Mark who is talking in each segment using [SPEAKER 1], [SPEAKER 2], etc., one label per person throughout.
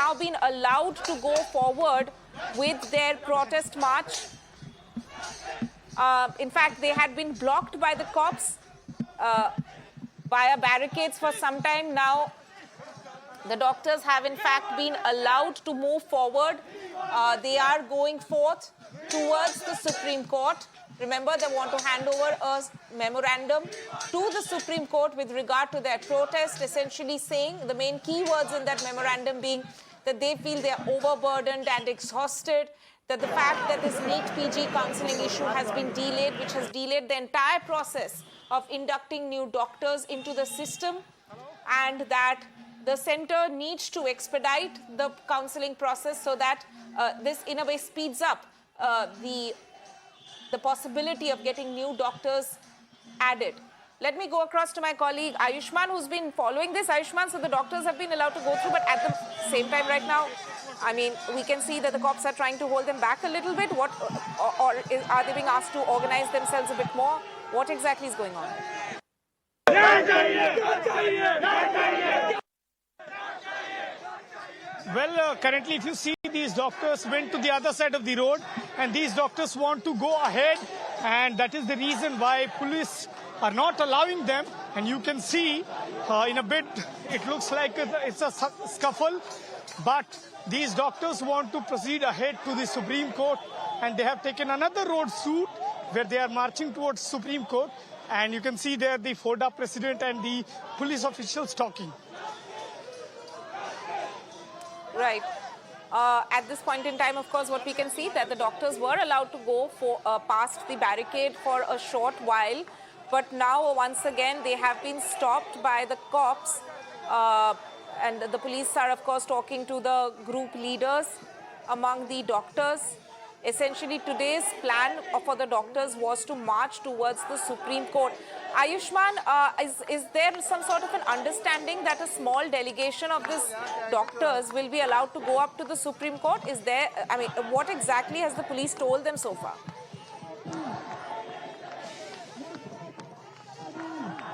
[SPEAKER 1] now been allowed to go forward with their protest march. In fact, they had been blocked by the cops via barricades for some time now. The doctors have in fact been allowed to move forward. They are going forth towards the Supreme Court. Remember, they want to hand over a memorandum to the Supreme Court with regard to their protest, essentially saying the main key words in that memorandum being that they feel they are overburdened and exhausted, that the fact that this NEET PG counselling issue has been delayed, which has delayed the entire process of inducting new doctors into the system, and that the centre needs to expedite the counselling process so that this in a way speeds up the possibility of getting new doctors added. Let me go across to my colleague Ayushman, who's been following this. Ayushman, so the doctors have been allowed to go through, but at the same time right now, I mean, we can see that the cops are trying to hold them back a little bit. What, or are they being asked to organize themselves a bit more? What exactly is going on?
[SPEAKER 2] Well, currently, if you see, these doctors went to the other side of the road, and these doctors want to go ahead, and that is the reason why police are not allowing them. And you can see in a bit, it looks like it's a scuffle, but these doctors want to proceed ahead to the Supreme Court, and they have taken another road suit where they are marching towards Supreme Court, and you can see there the FODA president and the police officials talking.
[SPEAKER 1] Right. At this point in time, of course, what we can see that the doctors were allowed to go for past the barricade for a short while, but now once again they have been stopped by the cops, and the police are, of course, talking to the group leaders among the doctors. Essentially, today's plan for the doctors was to march towards the Supreme Court. Ayushman, is there some sort of an understanding that a small delegation of these doctors will be allowed to go up to the Supreme Court? Is there, I mean, what exactly has the police told them so far?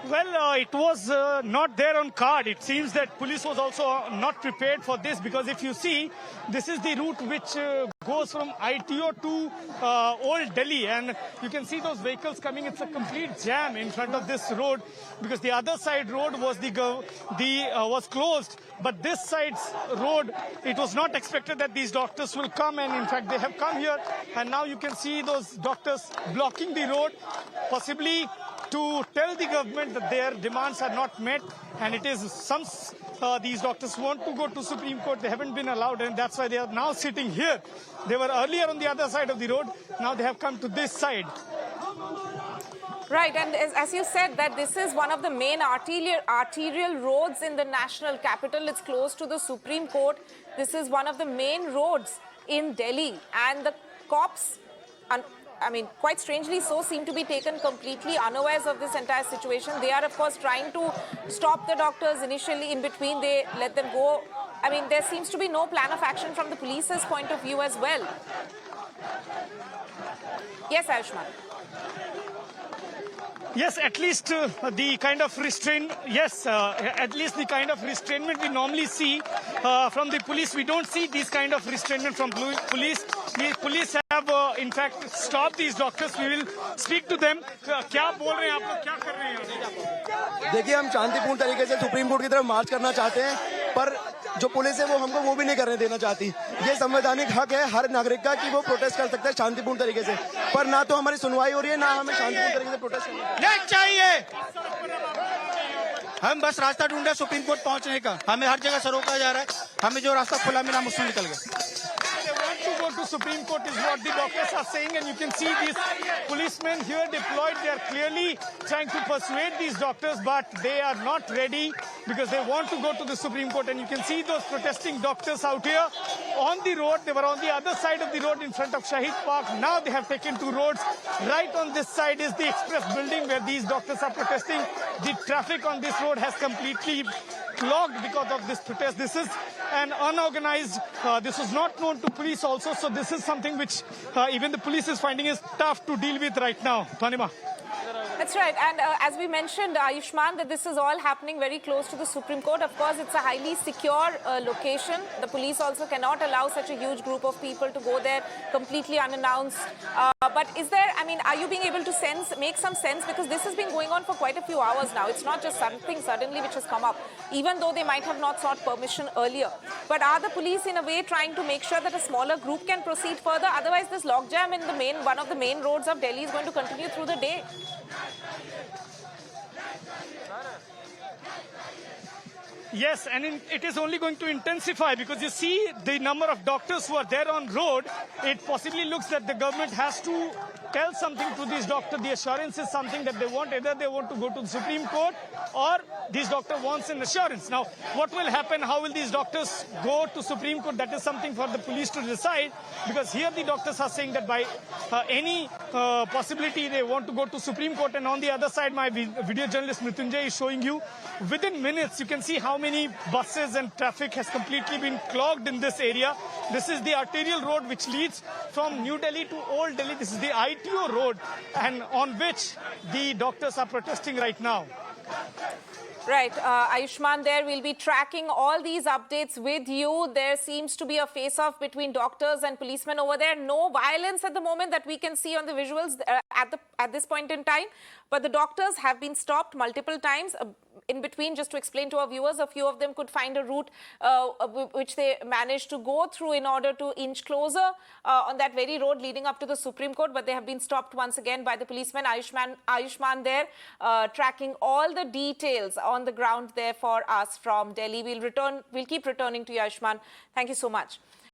[SPEAKER 2] Well, it was not there on card. It seems that police was also not prepared for this, because if you see, this is the route which goes from ITO to Old Delhi, and you can see those vehicles coming. It's a complete jam in front of this road, because the other side road was was closed, but this side's road, it was not expected that these doctors will come, and in fact they have come here, and now you can see those doctors blocking the road, possibly to tell the government that their demands are not met, and it is these doctors want to go to Supreme Court. They haven't been allowed, and that's why they are now sitting here. They were earlier on the other side of the road. Now they have come to this side.
[SPEAKER 1] Right, and as you said, that this is one of the main arterial roads in the national capital. It's close to the Supreme Court. This is one of the main roads in Delhi, and the cops, I mean, quite strangely so, seem to be taken completely unawares of this entire situation. They are, of course, trying to stop the doctors initially. In between, they let them go. I mean, there seems to be no plan of action from the police's point of view as well. Yes, Ayushman.
[SPEAKER 2] Yes, at least the kind of restraint. Yes, at least the kind of restraint we normally see from the police. We don't see this kind of restraint from police. The police have, in fact, stopped these doctors. We will speak to them. क्या बोल रहे हैं आप लोग, क्या कर रहे हैं?
[SPEAKER 3] देखिए, हम शांतिपूर्ण तरीके से सुप्रीम कोर्ट की तरफ मार्च करना चाहते हैं, पर जो पुलिस है वो हमको वो भी नहीं करने देना चाहती। ये संवैधानिक हक है हर नागरिक का कि वो प्रोटेस्ट कर सकता है शांतिपूर्ण तरीके से, पर ना तो हमारी सुनवाई हो रही है, ना हमें शांतिपूर्ण तरीके से प्रोटेस्ट करना चाहिए। हम बस रास्ता ढूंढ रहे हैं सुप्रीम कोर्ट पहुंचने का, हमें हर जगह से रोका जा रहा है, हमें जो रास्ता खुला मिला हम उसमें निकल गए।
[SPEAKER 2] To go to Supreme Court is what the doctors are saying, and you can see these policemen here deployed. They are clearly trying to persuade these doctors, but they are not ready because they want to go to the Supreme Court. And you can see those protesting doctors out here on the road. They were on the other side of the road in front of Shahid Park. Now they have taken two roads. Right on this side is the Express building where these doctors are protesting. The traffic on this road has completely clogged because of this protest. This is an unorganized, this was not known to police also, so this is something which even the police is finding is tough to deal with right now. Thanima.
[SPEAKER 1] That's right. And as we mentioned, Ayushman, that this is all happening very close to the Supreme Court. Of course, it's a highly secure location. The police also cannot allow such a huge group of people to go there completely unannounced. But is there, I mean, are you being able to make some sense? Because this has been going on for quite a few hours now. It's not just something suddenly which has come up, even though they might have not sought permission earlier. But are the police in a way trying to make sure that a smaller group can proceed further? Otherwise, this logjam in one of the main roads of Delhi is going to continue through the day.
[SPEAKER 2] Yes, and it is only going to intensify because you see the number of doctors who are there on road. It possibly looks that the government has to tell something to these doctors. The assurance is something that they want. Either they want to go to the Supreme Court or these doctor wants an assurance. Now, what will happen? How will these doctors go to Supreme Court? That is something for the police to decide, because here the doctors are saying that by any possibility they want to go to Supreme Court. And on the other side, my video journalist Mrityunjay is showing you within minutes, you can see how many buses and traffic has completely been clogged in this area. This is the arterial road which leads from New Delhi to Old Delhi. This is the ITO road, and on which the doctors are protesting right now.
[SPEAKER 1] Right, Ayushman, there we'll be tracking all these updates with you. There seems to be a face-off between doctors and policemen over there. No violence at the moment that we can see on the visuals at this point in time. But the doctors have been stopped multiple times. In between, just to explain to our viewers, a few of them could find a route which they managed to go through in order to inch closer on that very road leading up to the Supreme Court. But they have been stopped once again by the policemen. Ayushman there tracking all the details on the ground there for us from Delhi. We'll keep returning to you, Ayushman. Thank you so much.